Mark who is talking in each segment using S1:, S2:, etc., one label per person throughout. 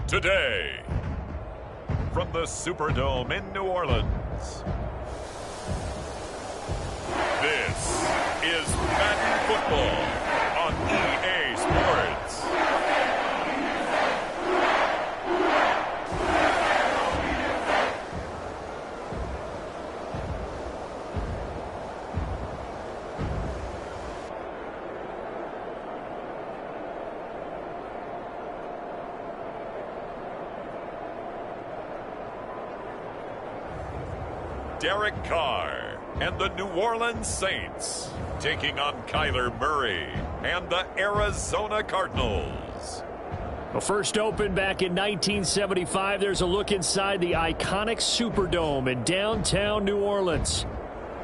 S1: Today, from the Superdome in New Orleans, this is Madden Football on EA Sports. Derek Carr and the New Orleans Saints taking on Kyler Murray and the Arizona Cardinals.
S2: Well, first opened back in 1975, there's a look inside the iconic Superdome in downtown New Orleans.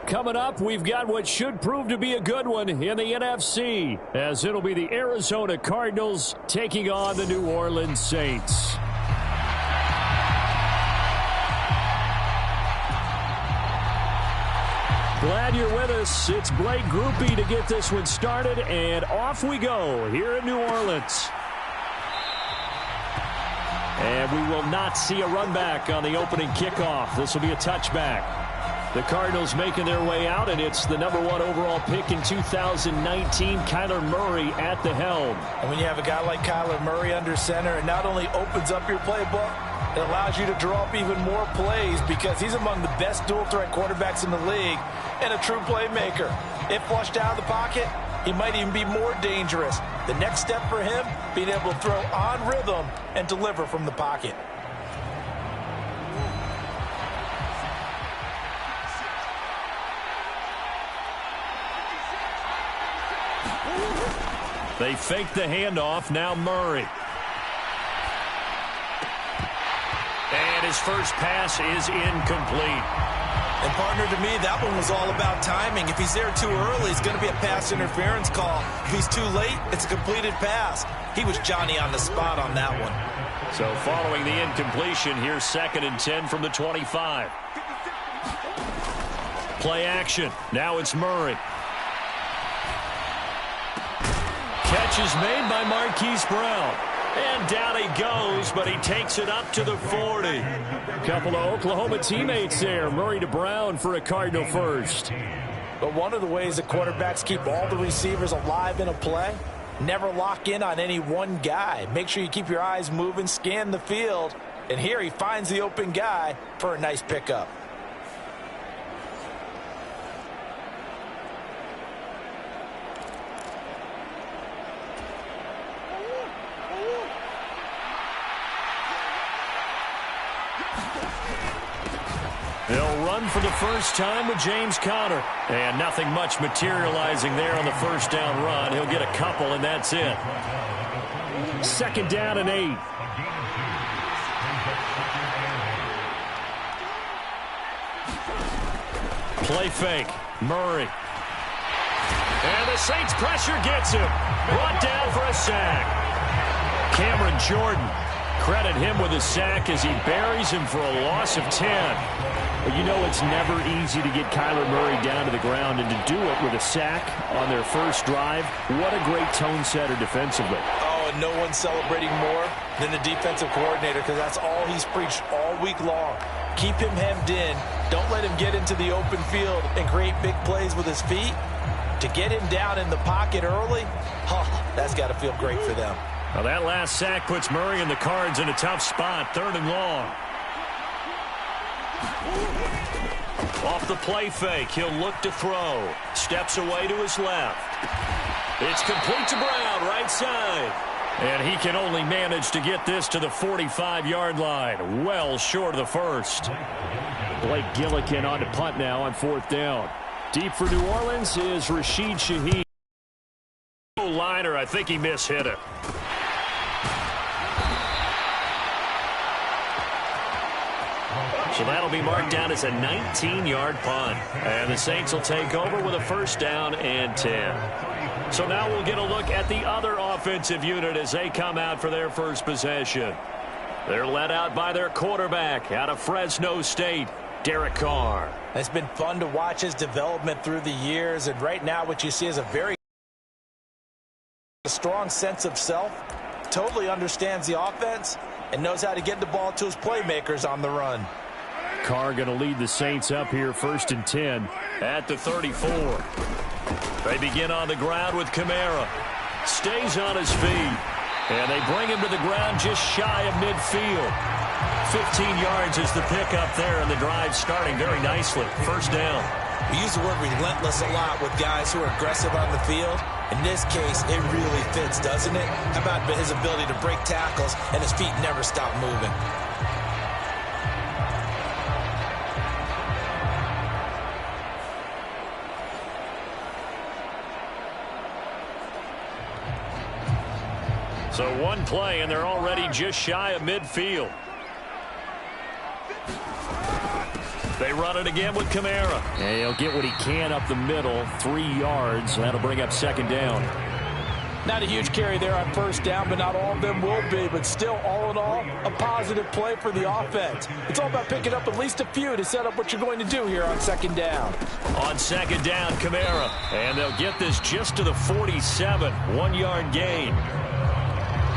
S2: Coming up, we've got what should prove to be a good one in the NFC, as it'll be the Arizona Cardinals taking on the New Orleans Saints. Glad you're with us. It's Blake Groupie to get this one started, and off we go here in New Orleans. And we will not see a run back on the opening kickoff. This will be a touchback. The Cardinals making their way out, and it's the #1 overall pick in 2019, Kyler Murray at the helm.
S3: And when you have a guy like Kyler Murray under center, it not only opens up your playbook, it allows you to draw up even more plays because he's among the best dual-threat quarterbacks in the league and a true playmaker. If flushed out of the pocket, he might even be more dangerous. The next step for him, being able to throw on rhythm and deliver from the pocket.
S2: They fake the handoff. Now Murray. And his first pass is incomplete.
S3: And partner, to me, that one was all about timing. If he's there too early, it's going to be a pass interference call. If he's too late, it's a completed pass. He was Johnny on the spot on that one.
S2: So following the incompletion, here's 2nd and 10 from the 25. Play action. Now it's Murray. Catch is made by Marquise Brown. And down he goes, but he takes it up to the 40. Couple of Oklahoma teammates there. Murray to Brown for a Cardinal first.
S3: But one of the ways the quarterbacks keep all the receivers alive in a play, never lock in on any one guy. Make sure you keep your eyes moving, scan the field. And here he finds the open guy for a nice pickup.
S2: They'll run for the first time with James Conner. And nothing much materializing there on the first down run. He'll get a couple, and that's it. 2nd down and 8. Play fake. Murray. And the Saints pressure gets him. Brought down for a sack. Cameron Jordan. Credit him with a sack as he buries him for a loss of 10. But you know it's never easy to get Kyler Murray down to the ground, and to do it with a sack on their first drive, what a great tone setter defensively.
S3: Oh, and no one's celebrating more than the defensive coordinator because that's all he's preached all week long. Keep him hemmed in. Don't let him get into the open field and create big plays with his feet. To get him down in the pocket early, that's got to feel great for them.
S2: Well, that last sack puts Murray and the Cards in a tough spot, 3rd and long. Off the play fake, he'll look to throw. Steps away to his left. It's complete to Brown, right side. And he can only manage to get this to the 45-yard line. Well short of the first. Blake Gillikin on to punt now on 4th down. Deep for New Orleans is Rashid Shaheed. Liner, I think he mishit it. So that'll be marked down as a 19-yard punt. And the Saints will take over with a 1st down and 10. So now we'll get a look at the other offensive unit as they come out for their first possession. They're led out by their quarterback out of Fresno State, Derek Carr.
S3: It's been fun to watch his development through the years, and right now what you see is a very strong sense of self, totally understands the offense and knows how to get the ball to his playmakers on the run.
S2: Carr going to lead the Saints up here, 1st and 10 at the 34. They begin on the ground with Kamara. Stays on his feet. And they bring him to the ground just shy of midfield. 15 yards is the pickup there, and the drive starting very nicely. 1st down.
S3: We use the word relentless a lot with guys who are aggressive on the field. In this case, it really fits, doesn't it? How about his ability to break tackles and his feet never stop moving?
S2: So one play, and they're already just shy of midfield. They run it again with Kamara. And he'll get what he can up the middle, 3 yards. That'll bring up 2nd down.
S3: Not a huge carry there on 1st down, but not all of them will be. But still, all in all, a positive play for the offense. It's all about picking up at least a few to set up what you're going to do here on 2nd down.
S2: On 2nd down, Kamara. And they'll get this just to the 47, 1-yard gain.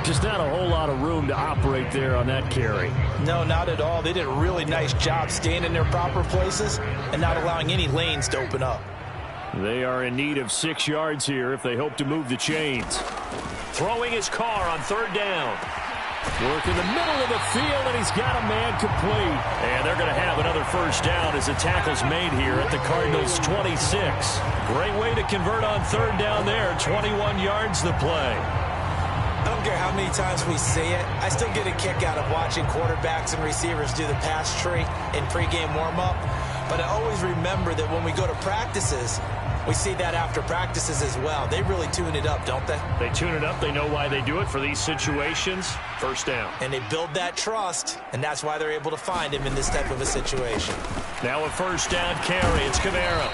S2: Just not a whole lot of room to operate there on that carry.
S3: No, not at all. They did a really nice job staying in their proper places and not allowing any lanes to open up.
S2: They are in need of 6 yards here if they hope to move the chains. Throwing his Carr on 3rd down. Work in the middle of the field, and he's got a man complete. And they're going to have another 1st down as the tackle's made here at the Cardinals' 26. Great way to convert on 3rd down there. 21 yards the play.
S3: I don't care how many times we say it, I still get a kick out of watching quarterbacks and receivers do the pass tree in pregame warm-up. But I always remember that when we go to practices, we see that after practices as well. They really tune it up, don't they?
S2: They tune it up. They know why they do it for these situations. 1st down.
S3: And they build that trust, and that's why they're able to find him in this type of a situation.
S2: Now a 1st down carry. It's Kamara.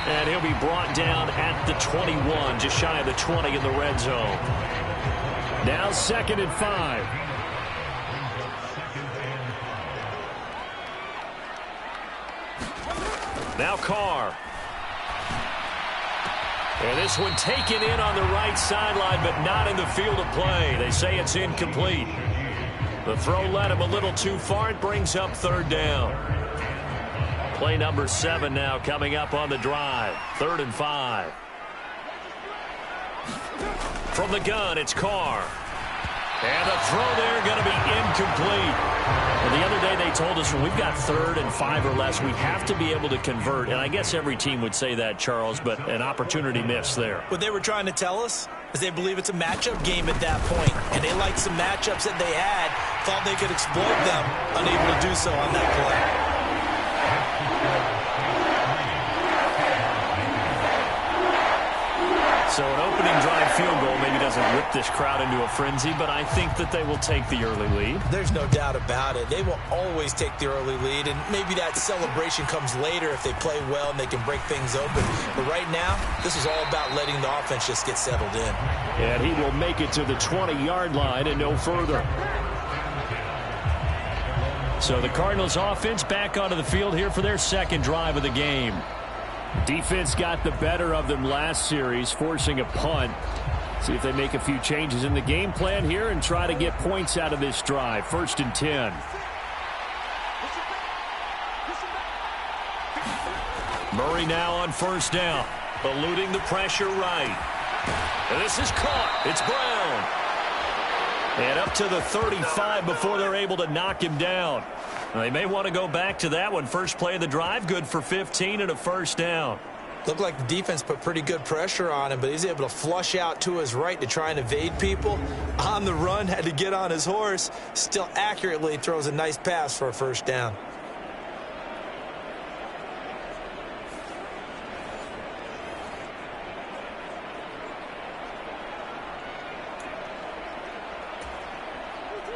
S2: And he'll be brought down at the 21, just shy of the 20 in the red zone. Now 2nd and 5. Now Carr. And this one taken in on the right sideline, but not in the field of play. They say it's incomplete. The throw led him a little too far. It brings up 3rd down. Play number 7 now coming up on the drive. 3rd and 5. From the gun, it's Carr. And the throw there going to be incomplete. And the other day they told us when we've got 3rd and 5 or less, we have to be able to convert. And I guess every team would say that, Charles, but an opportunity missed there.
S3: What they were trying to tell us is they believe it's a matchup game at that point. And they liked some matchups that they had, thought they could exploit them, unable to do so on that play.
S2: So an opening drive field goal maybe doesn't whip this crowd into a frenzy, but I think that they will take the early lead.
S3: There's no doubt about it. They will always take the early lead, and maybe that celebration comes later if they play well and they can break things open. But right now, this is all about letting the offense just get settled in.
S2: And he will make it to the 20-yard line and no further. So the Cardinals offense back onto the field here for their 2nd drive of the game. Defense got the better of them last series, forcing a punt. See if they make a few changes in the game plan here and try to get points out of this drive. 1st and 10. Murray now on 1st down, eluding the pressure right. And this is caught. It's Brown. And up to the 35 before they're able to knock him down. They may want to go back to that one. First play of the drive, good for 15 and a 1st down.
S3: Looked like the defense put pretty good pressure on him, but he's able to flush out to his right to try and evade people. On the run, had to get on his horse. Still accurately throws a nice pass for a 1st down.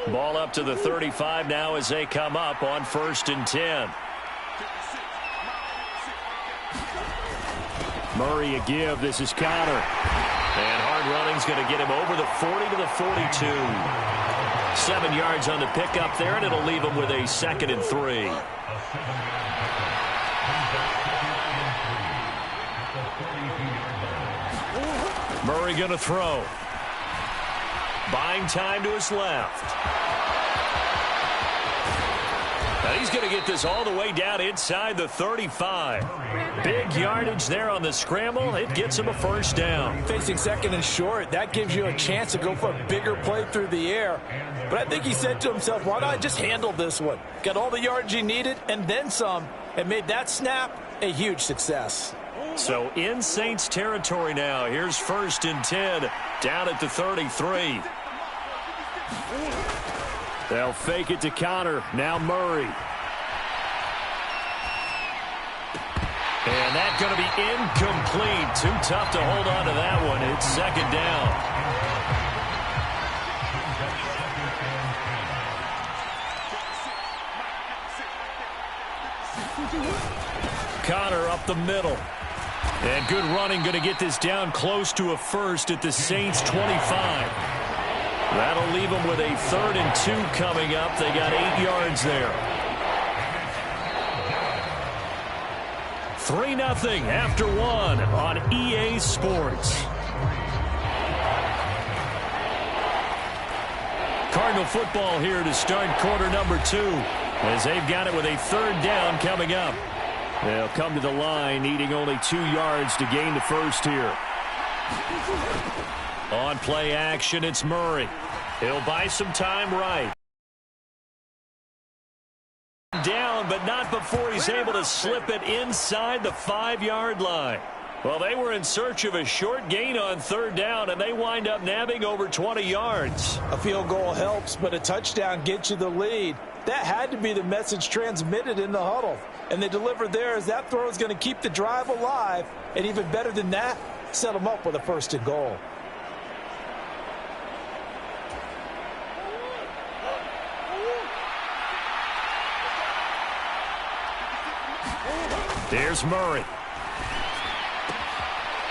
S2: Ball up to the 35 now as they come up on 1st and 10. Murray a give. This is Connor. And hard running's going to get him over the 40 to the 42. 7 yards on the pickup there, and it'll leave him with a 2nd and 3. Murray going to throw. buying time to his left. Now he's going to get this all the way down inside the 35. Big yardage there on the scramble. It gets him a first down.
S3: Facing second and short, that gives you a chance to go for a bigger play through the air. But I think he said to himself, why not just handle this one? Got all the yards he needed and then some, and made that snap a huge success.
S2: So in Saints territory now. Here's 1st and 10 down at the 33. They'll fake it to Connor. Now Murray. And that's going to be incomplete. Too tough to hold on to that one. It's 2nd down. Connor up the middle. And good running, going to get this down close to a first at the Saints 25. That'll leave them with a 3rd and 2 coming up. They got 8 yards there. 3-0 after 1 on EA Sports. Cardinal football here to start quarter number 2 as they've got it with a 3rd down coming up. They'll come to the line needing only 2 yards to gain the first here. On play action, it's Murray. He'll buy some time right. Down, but not before he's able to slip it inside the 5-yard line. Well, they were in search of a short gain on 3rd down, and they wind up nabbing over 20 yards.
S3: A field goal helps, but a touchdown gets you the lead. That had to be the message transmitted in the huddle. And they delivered there as that throw is going to keep the drive alive. And even better than that, set them up with a 1st and goal.
S2: There's Murray.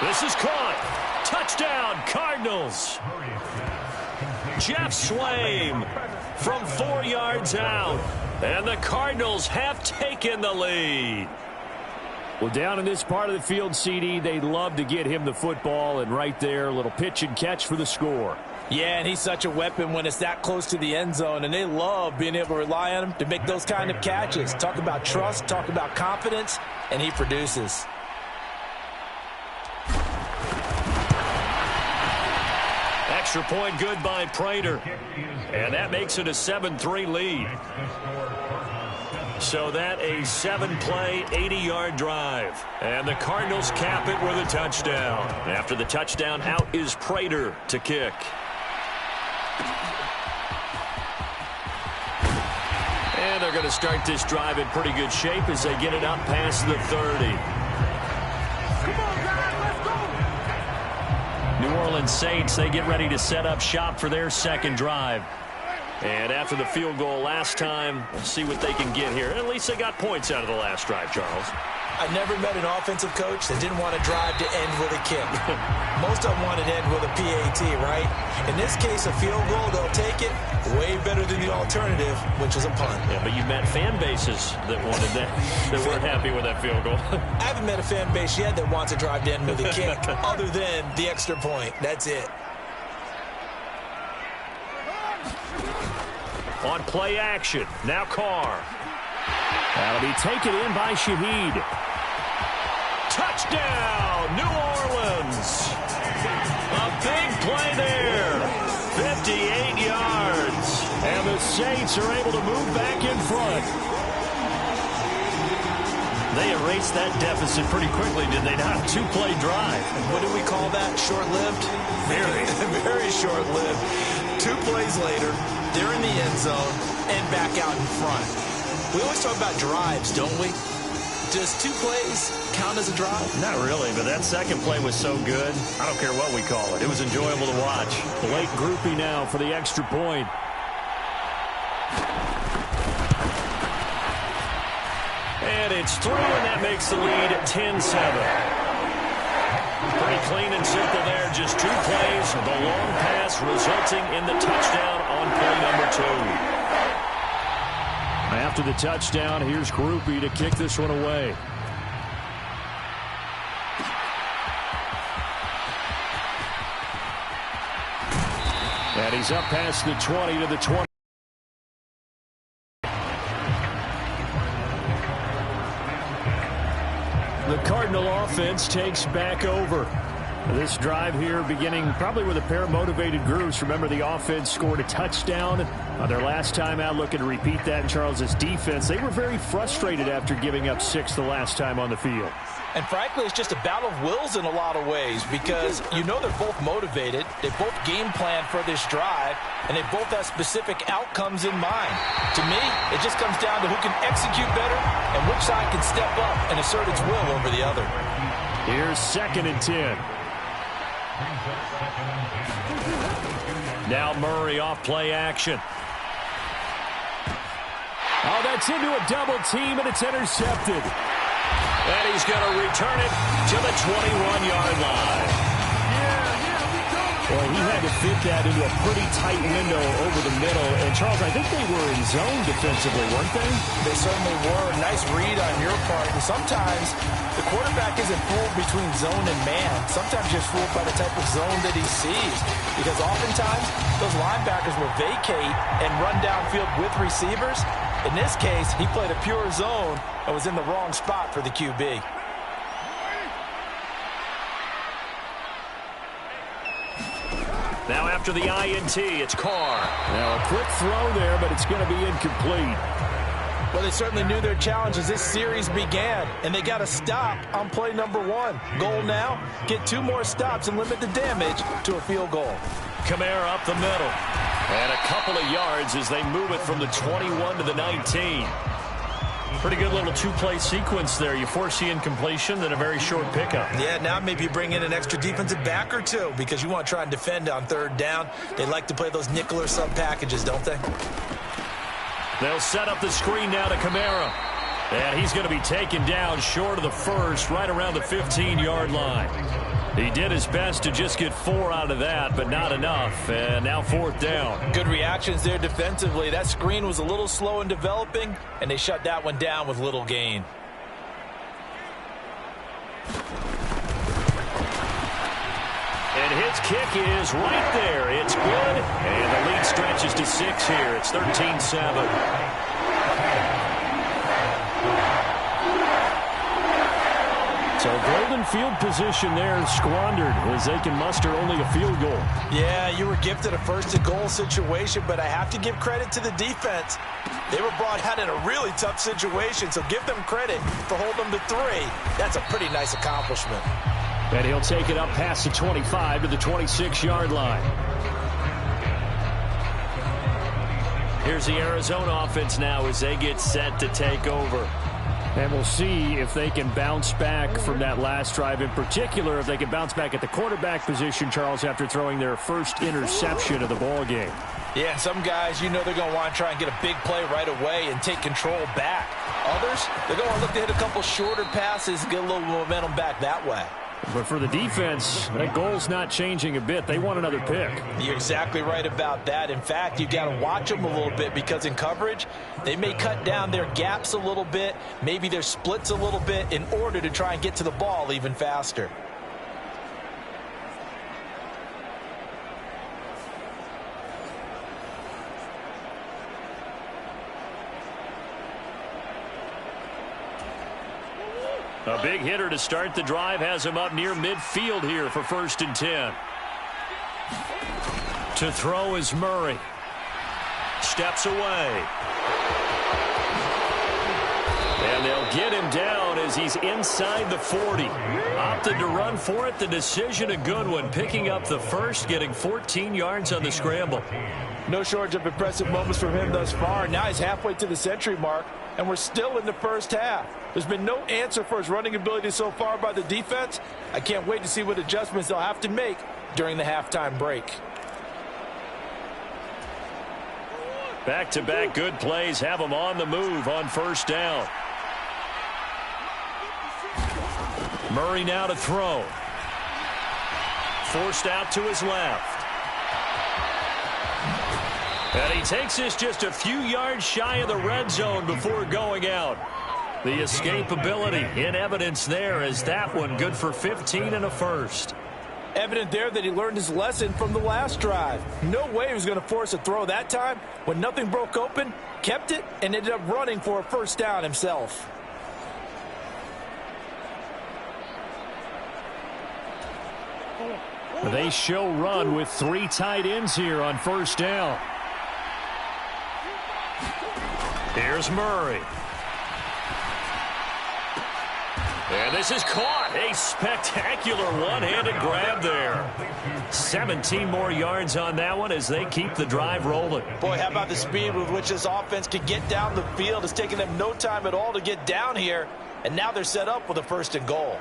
S2: This is caught. Touchdown, Cardinals. Jeff Swaim from 4 yards out. And the Cardinals have taken the lead. Well, down in this part of the field, CD, they'd love to get him the football. And right there, a little pitch and catch for the score.
S3: Yeah, and he's such a weapon when it's that close to the end zone. And they love being able to rely on him to make those kind of catches. Talk about trust, talk about confidence, and he produces.
S2: Extra point good by Prater. And that makes it a 7-3 lead. So that a 7-play, 80-yard drive. And the Cardinals cap it with a touchdown. After the touchdown, out is Prater to kick. And they're going to start this drive in pretty good shape as they get it up past the 30. New Orleans Saints, they get ready to set up shop for their 2nd drive. And after the field goal last time, we'll see what they can get here. At least they got points out of the last drive, Charles.
S3: I've never met an offensive coach that didn't want to drive to end with a kick. Most of them want to end with a PAT, right? In this case, a field goal, they'll take it. Way better than the alternative, which is a punt.
S2: Yeah, but you met fan bases that wanted that, that weren't happy with that field goal.
S3: I haven't met a fan base yet that wants to drive to end with a kick, other than the extra point. That's it.
S2: On play action, now Carr. That'll be taken in by Shaheed. Touchdown, New Orleans. A big play there. 58 yards. And the Saints are able to move back in front. They erased that deficit pretty quickly, did they not? 2-play drive.
S3: What do we call that? Short-lived?
S2: Very.
S3: Very short-lived. 2 plays later, they're in the end zone and back out in front. We always talk about drives, don't we? Does 2 plays count as a drive?
S2: Not really, but that 2nd play was so good. I don't care what we call it. It was enjoyable to watch. Late groupie now for the extra point. And it's through, and that makes the lead 10-7. Pretty clean and simple there. Just 2 plays. The long pass resulting in the touchdown on play number 2. After the touchdown, here's Groupie to kick this one away. And he's up past the 20 to the 20. The Cardinal offense takes back over. This drive here beginning probably with a pair of motivated groups. Remember, the offense scored a touchdown on their last time out, looking to repeat that in Charles's defense. They were very frustrated after giving up 6 the last time on the field.
S3: And frankly, it's just a battle of wills in a lot of ways because you know they're both motivated. They both game plan for this drive, and they both have specific outcomes in mind. To me, it just comes down to who can execute better and which side can step up and assert its will over the other.
S2: Here's 2nd and 10. Now Murray off play action. Oh, that's into a double team, and it's intercepted. And he's going to return it to the 21-yard line. Well, he had to fit that into a pretty tight window over the middle. And, Charles, I think they were in zone defensively, weren't they?
S3: They certainly were. Nice read on your part. And sometimes the quarterback isn't fooled between zone and man. Sometimes you're fooled by the type of zone that he sees. Because oftentimes those linebackers will vacate and run downfield with receivers. In this case, he played a pure zone and was in the wrong spot for the QB.
S2: Now after the INT, it's Carr. Now a quick throw there, but it's going to be incomplete.
S3: Well, they certainly knew their challenge as this series began, and they got a stop on play number 1. Goal now, get 2 more stops and limit the damage to a field goal.
S2: Kamara up the middle. And a couple of yards as they move it from the 21 to the 19. Pretty good little 2-play sequence there. You force the incompletion, then a very short pickup.
S3: Yeah, now maybe you bring in an extra defensive back or 2 because you want to try and defend on 3rd down. They like to play those nickel or sub packages, don't they?
S2: They'll set up the screen now to Kamara. And he's going to be taken down short of the first, right around the 15-yard line. He did his best to just get 4 out of that, but not enough. And now 4th down.
S3: Good reactions there defensively. That screen was a little slow in developing, and they shut that one down with little gain.
S2: And his kick is right there. It's good. And the lead stretches to 6 here. It's 13-7. So golden field position there squandered as they can muster only a field goal.
S3: Yeah, you were gifted a 1st-and-goal situation, but I have to give credit to the defense. They were brought out in a really tough situation, so give them credit for holding them to 3. That's a pretty nice accomplishment.
S2: And he'll take it up past the 25 to the 26-yard line. Here's the Arizona offense now as they get set to take over. And we'll see if they can bounce back from that last drive. In particular, if they can bounce back at the quarterback position, Charles, after throwing their first interception of the ball game.
S3: Yeah, some guys, you know they're going to want to try and get a big play right away and take control back. Others, they're going to look to hit a couple shorter passes and get a little momentum back that way.
S2: But for the defense, that goal's not changing a bit. They want another pick.
S3: You're exactly right about that. In fact, you've got to watch them a little bit because in coverage, they may cut down their gaps a little bit, maybe their splits a little bit in order to try and get to the ball even faster.
S2: A big hitter to start the drive has him up near midfield here for 1st and 10. To throw is Murray. Steps away. And they'll get him down as he's inside the 40. Opted to run for it. The decision a good one. Picking up the first, getting 14 yards on the scramble.
S3: No shortage of impressive moments from him thus far. Now he's halfway to the century mark, and we're still in the 1st half. There's been no answer for his running ability so far by the defense. I can't wait to see what adjustments they'll have to make during the halftime break.
S2: Back-to-back good plays have him on the move on 1st down. Murray now to throw. Forced out to his left. And he takes this just a few yards shy of the red zone before going out. The escapability in evidence there as that one good for 15 and a first.
S3: Evident there that he learned his lesson from the last drive. No way he was going to force a throw that time. When nothing broke open, kept it, and ended up running for a first down himself.
S2: They show run with 3 tight ends here on first down. Here's Murray. And this is caught. A spectacular one-handed grab there. 17 more yards on that one as they keep the drive rolling.
S3: Boy, how about the speed with which this offense can get down the field? It's taken them no time at all to get down here. And now they're set up with a 1st and goal.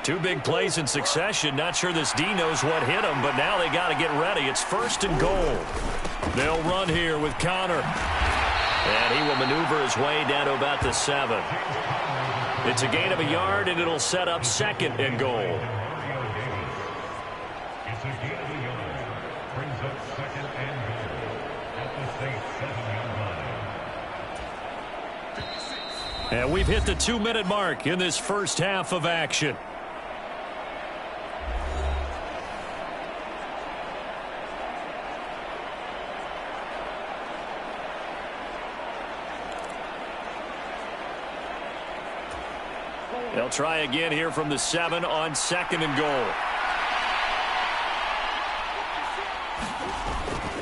S2: Two big plays in succession. Not sure this D knows what hit him, but now they got to get ready. It's 1st and goal. They'll run here with Connor. And he will maneuver his way down to about the 7. It's a gain of a yard, and it'll set up 2nd and goal. And we've hit the 2-minute mark in this first half of action. They'll try again here from the 7 on 2nd and goal.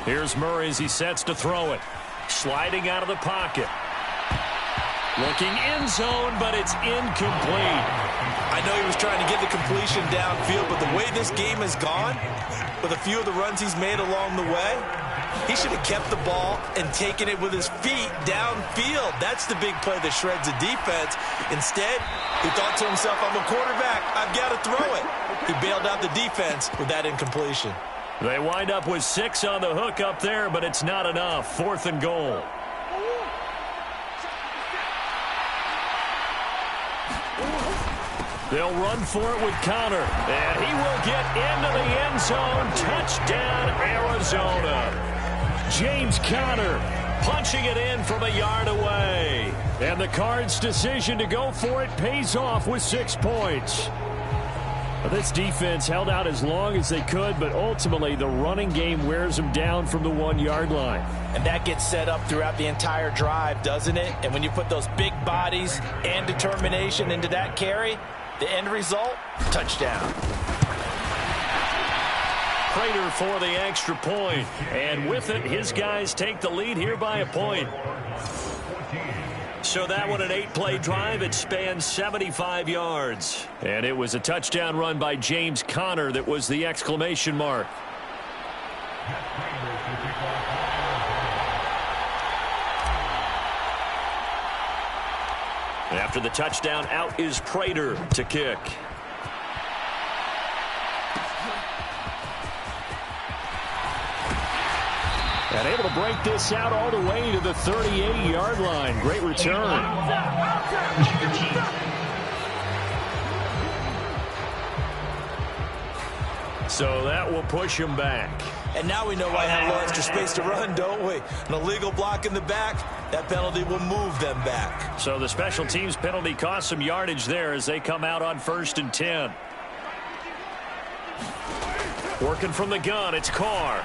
S2: Here's Murray as he sets to throw it. Sliding out of the pocket. Looking end zone, but it's incomplete.
S3: I know he was trying to get the completion downfield, but the way this game has gone, with a few of the runs he's made along the way, he should have kept the ball and taken it with his feet downfield. That's the big play that shreds the defense. Instead, he thought to himself, I'm a quarterback, I've got to throw it. He bailed out the defense with that incompletion.
S2: They wind up with 6 on the hook up there, but it's not enough. 4th and goal. They'll run for it with Connor, and he will get into the end zone. Touchdown, Arizona. James Conner punching it in from a yard away. And the Cards' decision to go for it pays off with 6 points. This defense held out as long as they could, but ultimately the running game wears them down from the 1-yard line.
S3: And that gets set up throughout the entire drive, doesn't it? And when you put those big bodies and determination into that carry, the end result, touchdown.
S2: Prater for the extra point. And with it, his guys take the lead here by a point. So that one, an 8-play drive. It spans 75 yards. And it was a touchdown run by James Conner that was the exclamation mark. After the touchdown, out is Prater to kick. And able to break this out all the way to the 38-yard line. Great return. So that will push him back.
S3: And now we know why they have a little extra space to run, don't we? An illegal block in the back, that penalty will move them back.
S2: So the special teams penalty cost some yardage there as they come out on 1st and 10. Working from the gun, it's Carr.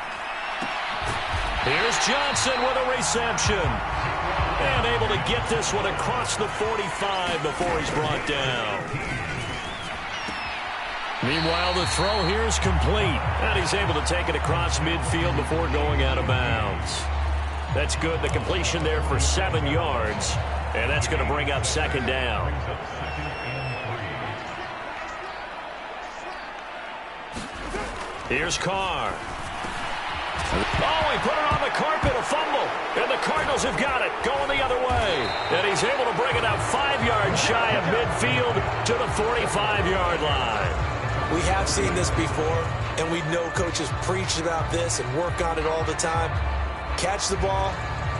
S2: Here's Johnson with a reception. And able to get this one across the 45 before he's brought down. Meanwhile, the throw here is complete. And he's able to take it across midfield before going out of bounds. That's good. The completion there for 7 yards. And that's going to bring up 2nd down. Here's Carr. Oh, he put it on the carpet, a fumble. And the Cardinals have got it, going the other way. And he's able to bring it out 5 yards shy of midfield to the 45-yard line.
S3: We have seen this before, and we know coaches preach about this and work on it all the time. Catch the ball.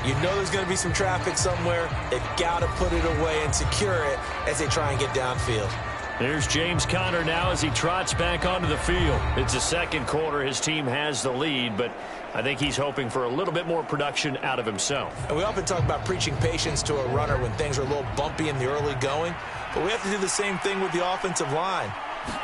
S3: You know there's going to be some traffic somewhere. They've got to put it away and secure it as they try and get downfield.
S2: Here's James Conner now as he trots back onto the field. It's the second quarter. His team has the lead, but I think he's hoping for a little bit more production out of himself.
S3: And we often talk about preaching patience to a runner when things are a little bumpy in the early going, but we have to do the same thing with the offensive line.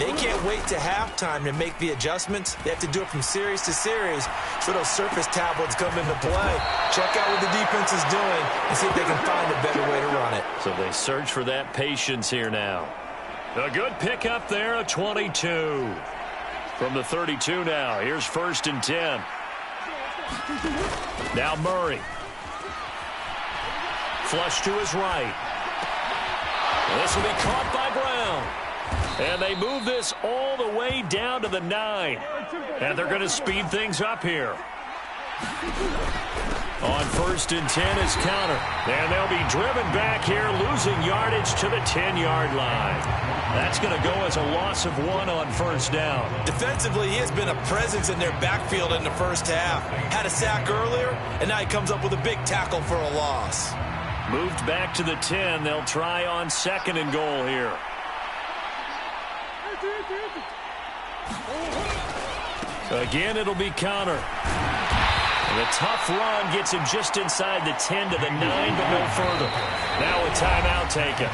S3: They can't wait to halftime to make the adjustments. They have to do it from series to series so those surface tablets come into play. Check out what the defense is doing and see if they can find a better way to run it.
S2: So they search for that patience here now. A good pickup there, a 22. From the 32 now, here's 1st and 10. Now Murray. Flush to his right. This will be caught by Brown. And they move this all the way down to the 9. And they're going to speed things up here. On 1st and 10 is Conner. And they'll be driven back here, losing yardage to the 10-yard line. That's going to go as a loss of 1 on 1st down.
S3: Defensively, he has been a presence in their backfield in the first half. Had a sack earlier, and now he comes up with a big tackle for a loss.
S2: Moved back to the 10. They'll try on 2nd and goal here. Again, it'll be Conner. The tough run gets him just inside the 10 to the 9, but no further. Now a timeout taken.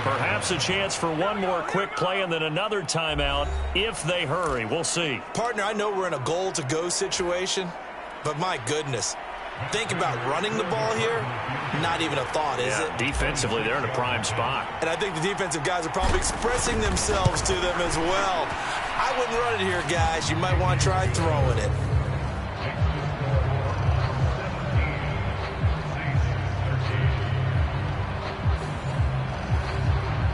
S2: Perhaps a chance for one more quick play and then another timeout if they hurry. We'll see.
S3: Partner, I know we're in a goal-to-go situation, but my goodness. Think about running the ball here. Not even a thought, is it?
S2: Defensively, they're in a prime spot.
S3: And I think the defensive guys are probably expressing themselves to them as well. I wouldn't run it here, guys. You might want to try throwing it.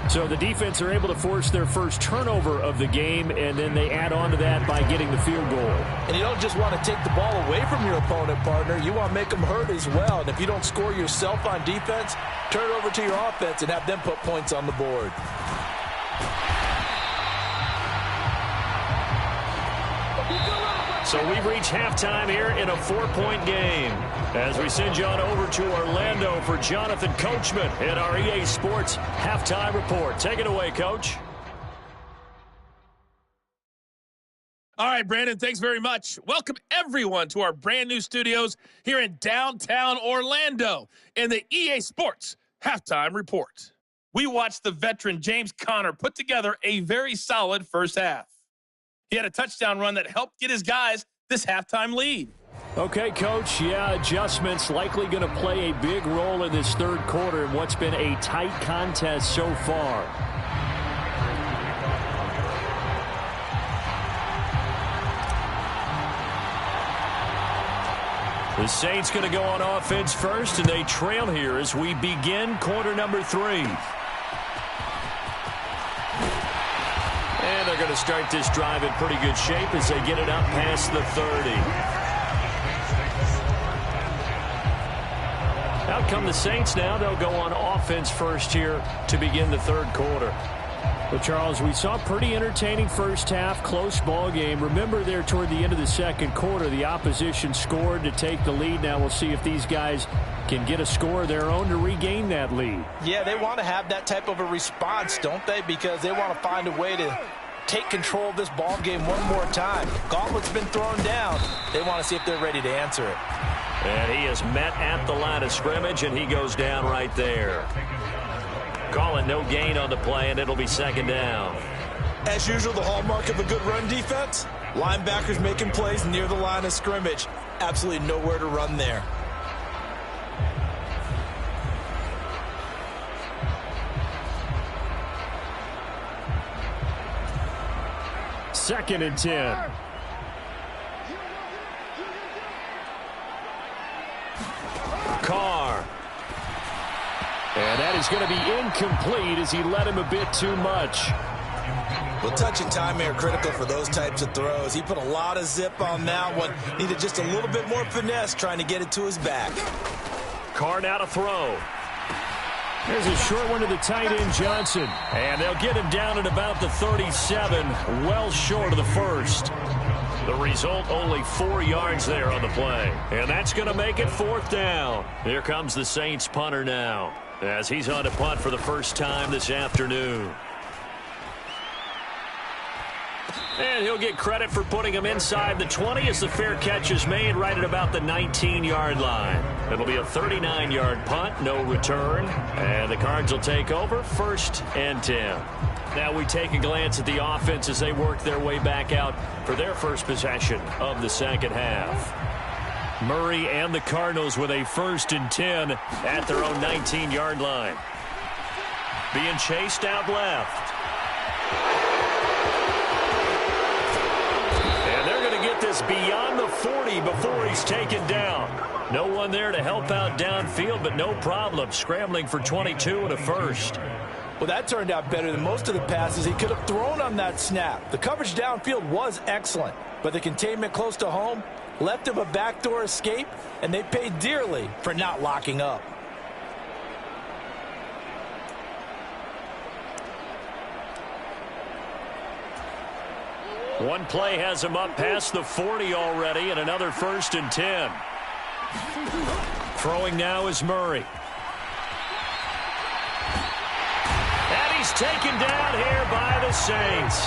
S2: So the defense are able to force their first turnover of the game, and then they add on to that by getting the field goal.
S3: And you don't just want to take the ball away from your opponent, partner. You want to make them hurt as well. And if you don't score yourself on defense, turn it over to your offense and have them put points on the board.
S2: So we've reached halftime here in a 4-point game. As we send you on over to Orlando for Jonathan Coachman in our EA Sports Halftime Report. Take it away, Coach.
S4: All right, Brandon, thanks very much. Welcome, everyone, to our brand new studios here in downtown Orlando in the EA Sports Halftime Report. We watched the veteran James Conner put together a very solid first half. He had a touchdown run that helped get his guys this halftime lead.
S2: Okay, Coach, adjustments likely going to play a big role in this third quarter in what's been a tight contest so far. The Saints going to go on offense first, and they trail here as we begin quarter number 3. And they're going to start this drive in pretty good shape as they get it up past the 30. Out come the Saints now. They'll go on offense first here to begin the third quarter. Well, Charles, we saw a pretty entertaining first half, close ball game. Remember there toward the end of the second quarter, the opposition scored to take the lead. Now we'll see if these guys can get a score of their own to regain that lead.
S3: Yeah, they want to have that type of a response, don't they? Because they want to find a way to take control of this ball game one more time. Gauntlet's been thrown down. They want to see if they're ready to answer it.
S2: And he is met at the line of scrimmage, and he goes down right there. Call it no gain on the play, and it'll be second down.
S3: As usual, the hallmark of a good run defense, linebackers making plays near the line of scrimmage. Absolutely nowhere to run there.
S2: Second and 10. Carr. And that is going to be incomplete as he led him a bit too much.
S3: Well, touch and time are critical for those types of throws. He put a lot of zip on that one. Needed just a little bit more finesse trying to get it to his back.
S2: Carr now to throw. There's a short one to the tight end, Johnson. And they'll get him down at about the 37, well short of the first. The result, only 4 yards there on the play. And that's going to make it fourth down. Here comes the Saints punter now, as he's on to punt for the first time this afternoon. And he'll get credit for putting him inside the 20 as the fair catch is made right at about the 19-yard line. It'll be a 39-yard punt, no return. And the Cards will take over, 1st and 10. Now we take a glance at the offense as they work their way back out for their first possession of the second half. Murray and the Cardinals with a 1st and 10 at their own 19-yard line. Being chased out left. And they're going to get this beyond the 40 before he's taken down. No one there to help out downfield, but no problem. Scrambling for 22 and a first.
S3: Well, that turned out better than most of the passes he could have thrown on that snap. The coverage downfield was excellent, but the containment close to home left him a backdoor escape, and they paid dearly for not locking up.
S2: One play has him up past the 40 already, and another 1st and 10. Throwing now is Murray. He's taken down here by the Saints.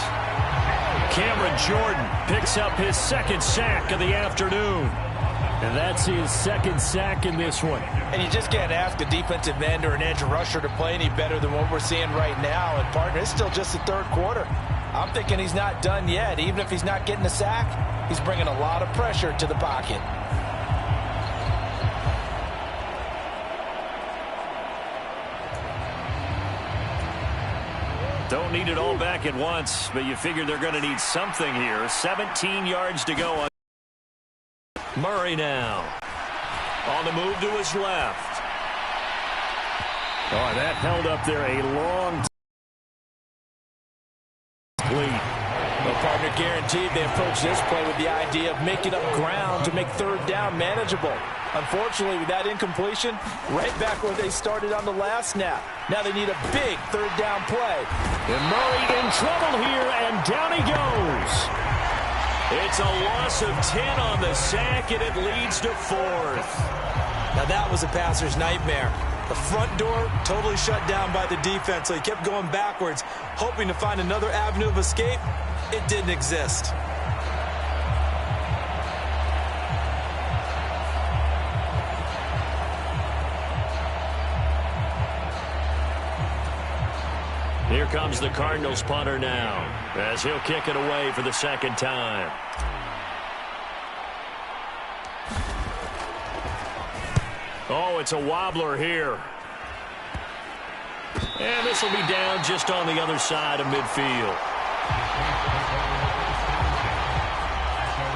S2: Cameron Jordan picks up his 2nd sack of the afternoon. And that's his 2nd sack in this one.
S3: And you just can't ask a defensive end or an edge rusher to play any better than what we're seeing right now. And, partner, it's still just the 3rd quarter. I'm thinking he's not done yet. Even if he's not getting a sack, he's bringing a lot of pressure to the pocket.
S2: Don't need it all back at once, but you figure they're going to need something here. 17 yards to go. Murray now. On the move to his left. Oh, that held up there a long lead.
S3: Well, partner, guaranteed they approach this play with the idea of making up ground to make 3rd down manageable. Unfortunately, with that incompletion, right back where they started on the last snap. Now they need a big 3rd down play.
S2: And Murray in trouble here, and down he goes. It's a loss of 10 on the sack, and it leads to 4th.
S3: Now that was a passer's nightmare. The front door totally shut down by the defense, so he kept going backwards, hoping to find another avenue of escape. It didn't exist.
S2: Here comes the Cardinals punter now, as he'll kick it away for the 2nd time. Oh, it's a wobbler here. And this will be down just on the other side of midfield.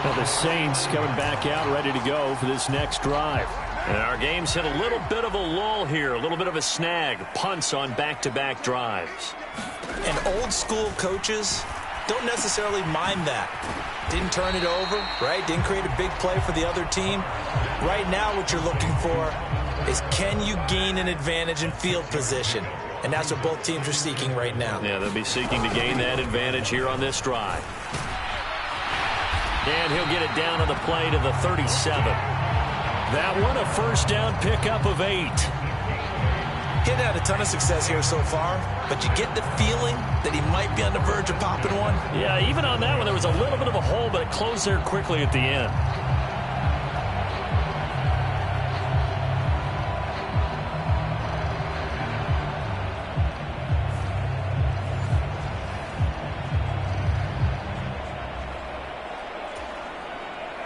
S2: Well, the Saints coming back out ready to go for this next drive. And our game's hit a little bit of a lull here, a little bit of a snag. Punts on back-to-back drives.
S3: And old-school coaches don't necessarily mind that. Didn't turn it over, right? Didn't create a big play for the other team. Right now what you're looking for is, can you gain an advantage in field position? And that's what both teams are seeking right now.
S2: Yeah, they'll be seeking to gain that advantage here on this drive. And he'll get it down on the play to the 37. That one, a 1st down pickup of 8.
S3: He hadn't had a ton of success here so far, but you get the feeling that he might be on the verge of popping one.
S2: Yeah, even on that one, there was a little bit of a hole, but it closed there quickly at the end.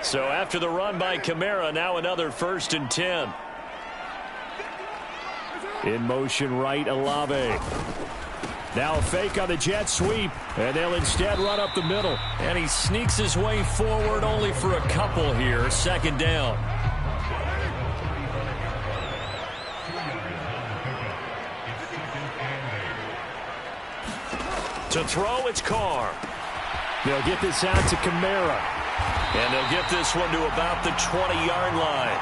S2: So after the run by Kamara, now another 1st and 10. In motion right, Olave. Now a fake on the jet sweep, and they'll instead run up the middle. And he sneaks his way forward only for a couple here. 2nd down. To throw, it's Carr. They'll get this out to Kamara. And they'll get this one to about the 20-yard line.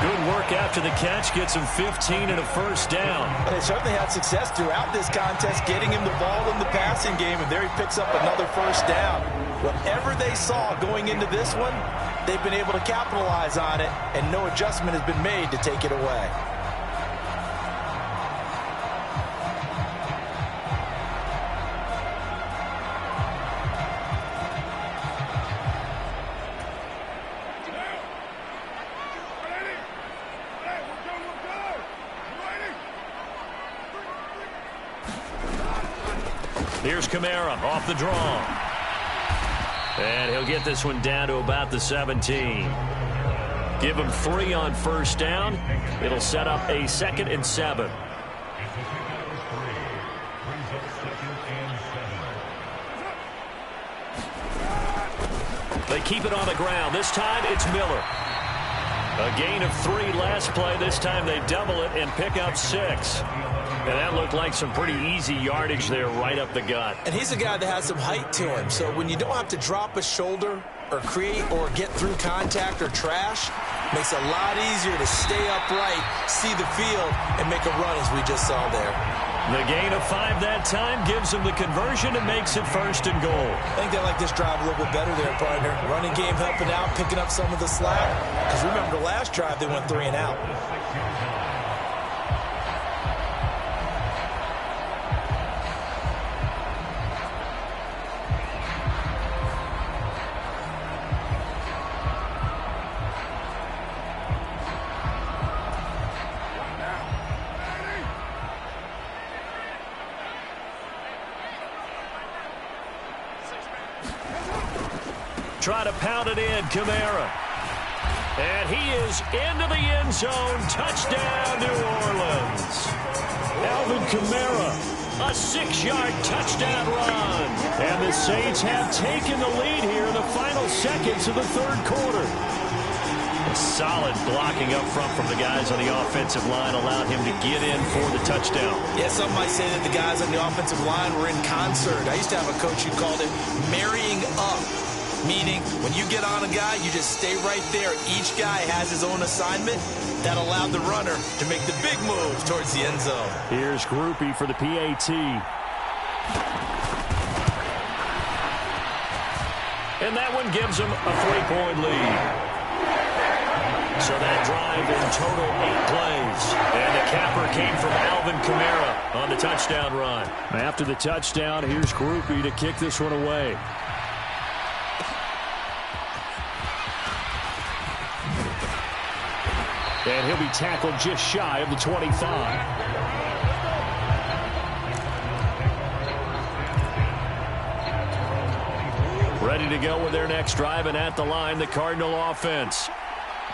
S2: Good work after the catch. Gets him 15 and a 1st down.
S3: They certainly had success throughout this contest, getting him the ball in the passing game, and there he picks up another 1st down. Whatever they saw going into this one, they've been able to capitalize on it, and no adjustment has been made to take it away.
S2: Here's Kamara off the draw. And he'll get this one down to about the 17. Give him 3 on first down. It'll set up a 2nd and 7. They keep it on the ground. This time it's Miller. A gain of 3 last play. This time they double it and pick up 6. And that looked like some pretty easy yardage there right up the gut.
S3: And he's a guy that has some height to him. So when you don't have to drop a shoulder or create or get through contact or trash, makes it a lot easier to stay upright, see the field, and make a run as we just saw there.
S2: The gain of 5 that time gives him the conversion and makes it 1st and goal.
S3: I think they like this drive a little bit better there, partner. Running game helping out, picking up some of the slack. Because remember, the last drive they went 3 and out.
S2: Try to pound it in, Kamara. And he is into the end zone. Touchdown, New Orleans. Alvin Kamara, a 6-yard touchdown run. And the Saints have taken the lead here in the final seconds of the 3rd quarter. A solid blocking up front from the guys on the offensive line allowed him to get in for the touchdown.
S3: Yeah, some might say that the guys on the offensive line were in concert. I used to have a coach who called it marrying up. Meaning, when you get on a guy, you just stay right there. Each guy has his own assignment. That allowed the runner to make the big move towards the end zone.
S2: Here's Groupie for the PAT. And that one gives him a 3-point lead. So that drive in total 8 plays. And the capper came from Alvin Kamara on the touchdown run. After the touchdown, here's Groupie to kick this one away. And he'll be tackled just shy of the 25. Ready to go with their next drive, and at the line, the Cardinal offense.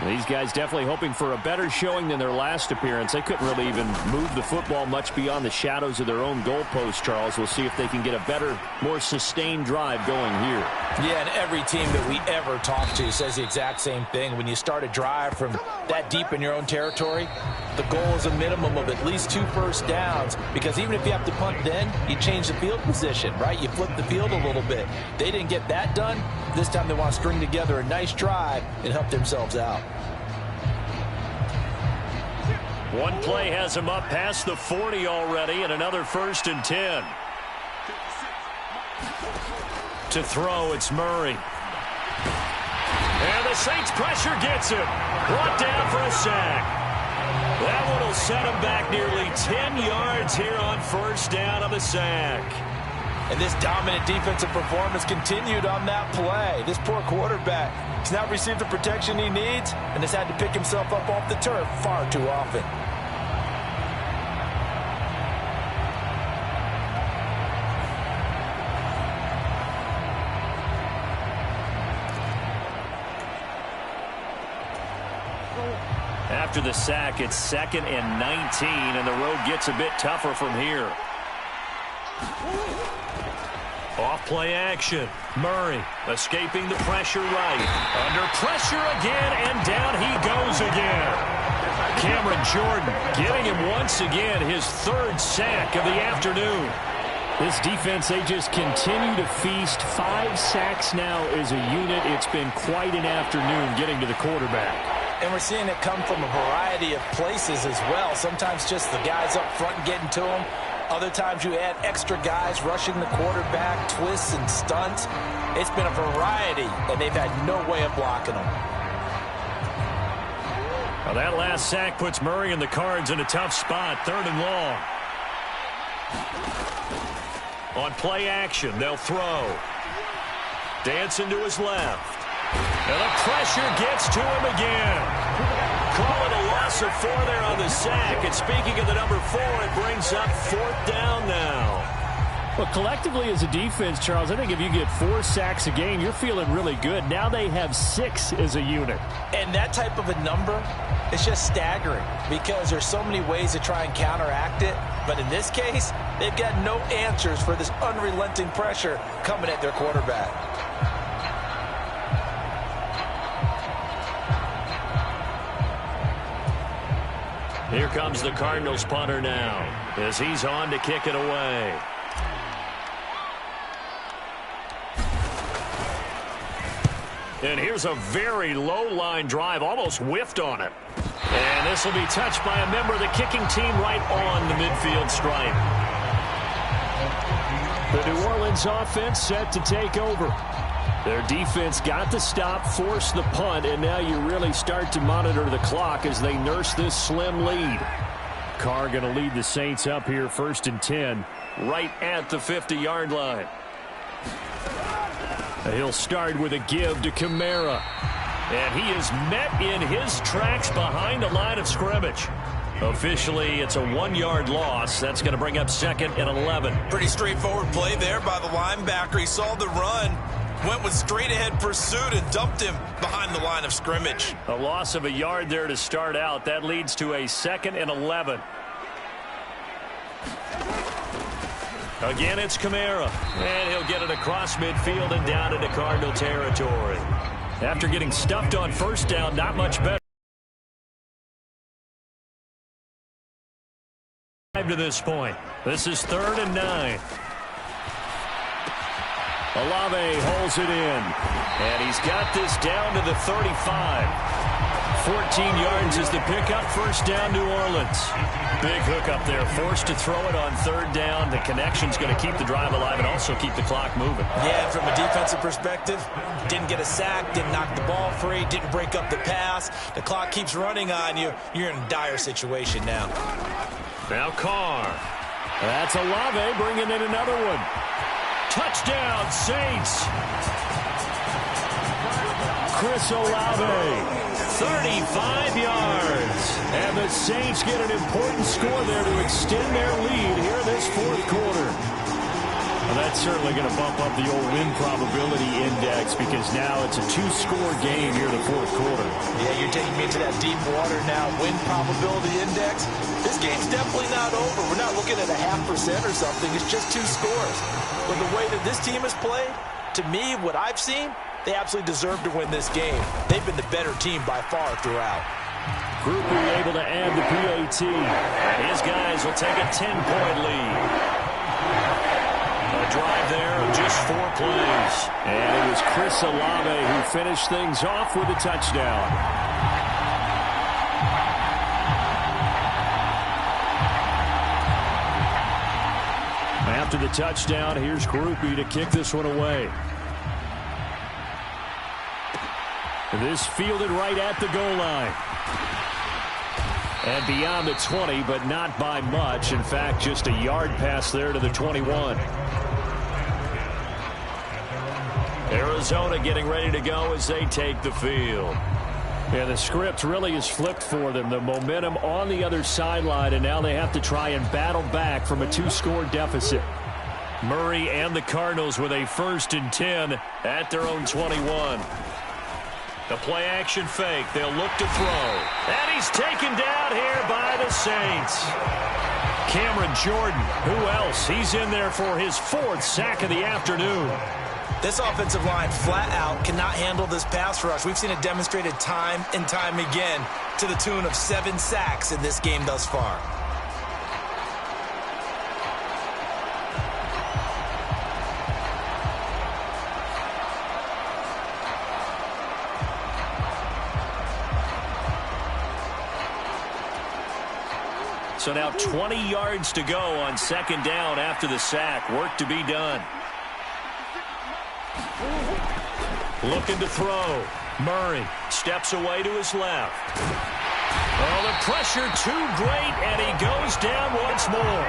S2: These guys definitely hoping for a better showing than their last appearance. They couldn't really even move the football much beyond the shadows of their own goalpost, Charles. We'll see if they can get a better, more sustained drive going here.
S3: Yeah, and every team that we ever talk to says the exact same thing. When you start a drive from that deep in your own territory, the goal is a minimum of at least 2 first downs, because even if you have to punt then, you change the field position, right? You flip the field a little bit. They didn't get that done. This time they want to string together a nice drive and help themselves out.
S2: One play has him up past the 40 already, and another 1st and 10. To throw, it's Murray. And the Saints pressure gets him. Brought down for a sack. That one will set him back nearly 10 yards here on 1st down on the sack.
S3: And this dominant defensive performance continued on that play. This poor quarterback has not received the protection he needs and has had to pick himself up off the turf far too often.
S2: After the sack, it's 2nd and 19, and the road gets a bit tougher from here. Off-play action. Murray escaping the pressure right. Under pressure again, and down he goes again. Cameron Jordan getting him once again, his 3rd sack of the afternoon. This defense, they just continue to feast. 5 sacks now as a unit. It's been quite an afternoon getting to the quarterback.
S3: And we're seeing it come from a variety of places as well. Sometimes just the guys up front getting to him. Other times you add extra guys rushing the quarterback, twists and stunts. It's been a variety, and they've had no way of blocking them.
S2: Well, that last sack puts Murray and the Cards in a tough spot, 3rd and long. On play action, they'll throw. Dancing to his left. And the pressure gets to him again. Call it a loss of 4 there on the sack. And speaking of the number 4, it brings up 4th down now. Well, collectively as a defense, Charles, I think if you get 4 sacks a game, you're feeling really good. Now they have 6 as a unit.
S3: And that type of a number is just staggering because there's so many ways to try and counteract it. But in this case, they've got no answers for this unrelenting pressure coming at their quarterback.
S2: Here comes the Cardinals punter now as he's on to kick it away. And here's a very low line drive, almost whiffed on it. And this will be touched by a member of the kicking team right on the midfield stripe. The New Orleans offense set to take over. Their defense got the stop, forced the punt, and now you really start to monitor the clock as they nurse this slim lead. Carr going to lead the Saints up here 1st and 10, right at the 50-yard line. He'll start with a give to Kamara. And he is met in his tracks behind the line of scrimmage. Officially, it's a 1-yard loss. That's going to bring up 2nd and 11.
S3: Pretty straightforward play there by the linebacker. He saw the run, went with straight-ahead pursuit, and dumped him behind the line of scrimmage.
S2: A loss of a yard there to start out. That leads to a 2nd and 11. Again, it's Kamara. And he'll get it across midfield and down into Cardinal territory. After getting stuffed on 1st down, not much better. To this point. This is 3rd and 9. Olave holds it in. And he's got this down to the 35. 14 yards is the pickup. 1st down, New Orleans. Big hook up there. Forced to throw it on 3rd down. The connection's going to keep the drive alive and also keep the clock moving.
S3: Yeah, and from a defensive perspective, didn't get a sack, didn't knock the ball free, didn't break up the pass. The clock keeps running on you. You're in a dire situation now.
S2: Now Carr. That's Olave bringing in another one. Touchdown, Saints. Chris Olave. 35 yards. And the Saints get an important score there to extend their lead here this 4th quarter. Well, that's certainly going to bump up the old win probability index because now it's a 2-score game here in the 4th quarter.
S3: Yeah, you're taking me into that deep water now. Win probability index. This game's definitely not over. We're not looking at a 0.5% or something. It's just 2 scores. But the way that this team has played, to me, what I've seen, they absolutely deserve to win this game. They've been the better team by far throughout.
S2: Groupie able to add the PAT. His guys will take a 10-point lead. A drive there of just 4 plays. And it was Chris Olave who finished things off with a touchdown. After the touchdown, here's Groupie to kick this one away. This fielded right at the goal line. And beyond the 20, but not by much. In fact, just a yard pass there to the 21. Arizona getting ready to go as they take the field. Yeah, the script really is flipped for them. The momentum on the other sideline, and now they have to try and battle back from a 2-score deficit. Murray and the Cardinals with a 1st and 10 at their own 21. The play-action fake. They'll look to throw. And he's taken down here by the Saints. Cameron Jordan, who else? He's in there for his 4th sack of the afternoon.
S3: This offensive line flat out cannot handle this pass rush. We've seen it demonstrated time and time again to the tune of 7 sacks in this game thus far.
S2: So now 20 yards to go on 2nd down after the sack. Work to be done. Looking to throw. Murray steps away to his left. Oh, the pressure too great, and he goes down once more.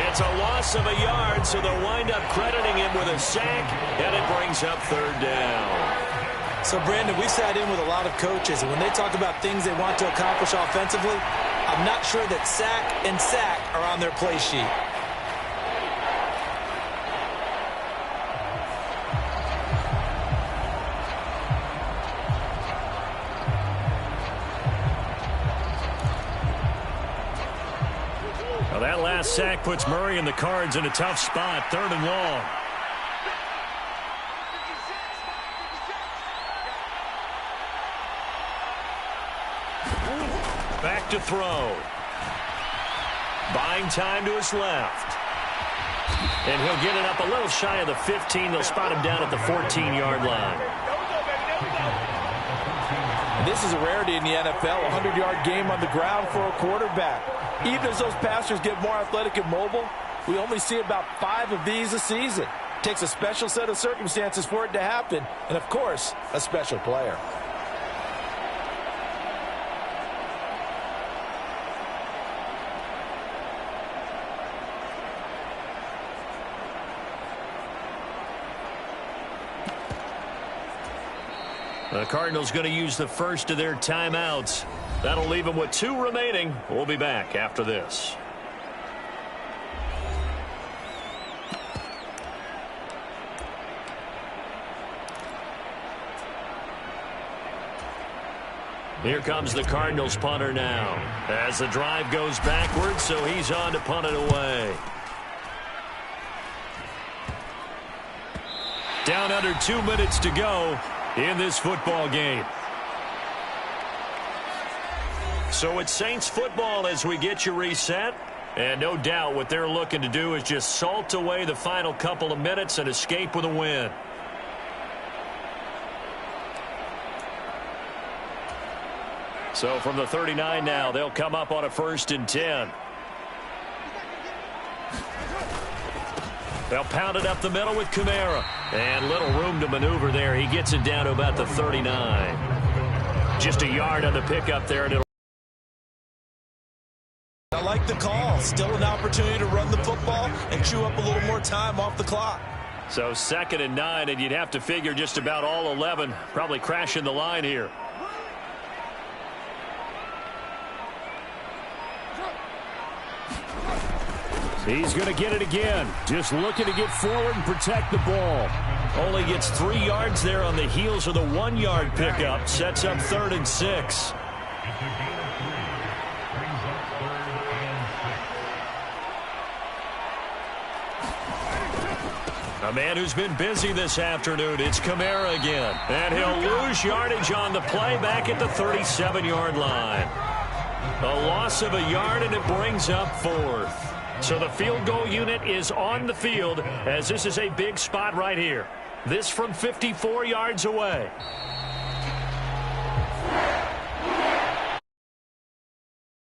S2: It's a loss of a yard, so they'll wind up crediting him with a sack, and it brings up 3rd down.
S3: So, Brandon, we sat in with a lot of coaches, and when they talk about things they want to accomplish offensively, I'm not sure that sack and sack are on their play sheet.
S2: last sack puts Murray and the Cards in a tough spot, 3rd and long. Back to throw. Buying time to his left. And he'll get it up a little shy of the 15. They'll spot him down at the 14-yard line.
S3: And this is a rarity in the NFL, a 100-yard game on the ground for a quarterback. Even as those passers get more athletic and mobile, we only see about 5 of these a season. It takes a special set of circumstances for it to happen, and, of course, a special player.
S2: The Cardinals going to use the first of their timeouts. That'll leave them with 2 remaining. We'll be back after this. Here comes the Cardinals punter now. As the drive goes backwards, so he's on to punt it away. Down under 2 minutes to go in this football game. So it's Saints football as we get you reset. And no doubt what they're looking to do is just salt away the final couple of minutes and escape with a win. So from the 39 now, they'll come up on a 1st and 10. They'll pound it up the middle with Kamara. And little room to maneuver there. He gets it down to about the 39. Just a yard on the pickup there. And
S3: I like the call. Still an opportunity to run the football and chew up a little more time off the clock.
S2: So 2nd and 9, and you'd have to figure just about all 11 probably crashing the line here. He's going to get it again. Just looking to get forward and protect the ball. Only gets 3 yards there on the heels of the 1-yard pickup. Sets up 3rd and 6. A man who's been busy this afternoon. It's Kamara again. And he'll lose yardage on the play back at the 37-yard line. A loss of a yard, and it brings up 4th. So the field goal unit is on the field as this is a big spot right here. This from 54 yards away.